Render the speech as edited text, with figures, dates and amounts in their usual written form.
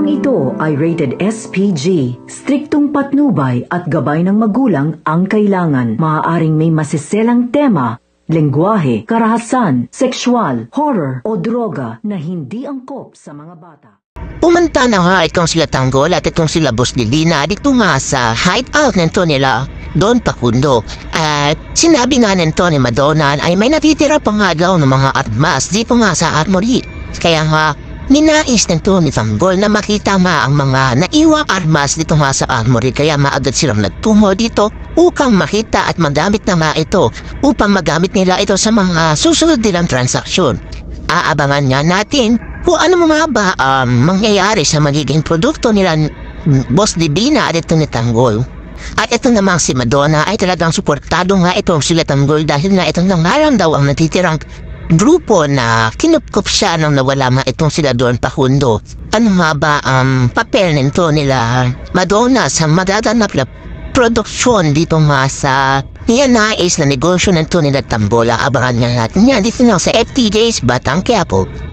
Programang ito ay rated SPG. Striktong patnubay at gabay ng magulang ang kailangan. Maaaring may masiselang tema, lengguwahe, karahasan, sexual, horror o droga na hindi angkop sa mga bata. Pumunta na nga itong sila Tanggol at itong sila Boss Lilina dito nga sa hideout nito nila Don Pakundo. At sinabi nga nito ni Madonna ay may natitira pa nga daw ng mga armas dito nga sa armory. Kaya nga ninais nito ni Tanggol na makita nga ang mga naiwang armas dito nga sa armory. Kaya maagad silang nagtungo dito upang makita at magamit na nga ito upang magamit nila ito sa mga susunod nilang transaksyon. Aabangan nga natin kung ano mga ba mangyayari sa magiging produkto nila Boss Lilina at ito ni Tanggol. At ito namang si Madonna ay talagang suportado nga itong sila Tanggol dahil nga itong nangarang daw ang natitirang grupo na kinupkup siya nang nawala nga itong sila Don Pakundo. Ano nga ba ang papel nito nila Madonna sa madaganap na produksyon dito nga sa nais na negosyo nito nila Tambola? Abangan nga natin yan dito na sa FTJ's Batang Quiapo.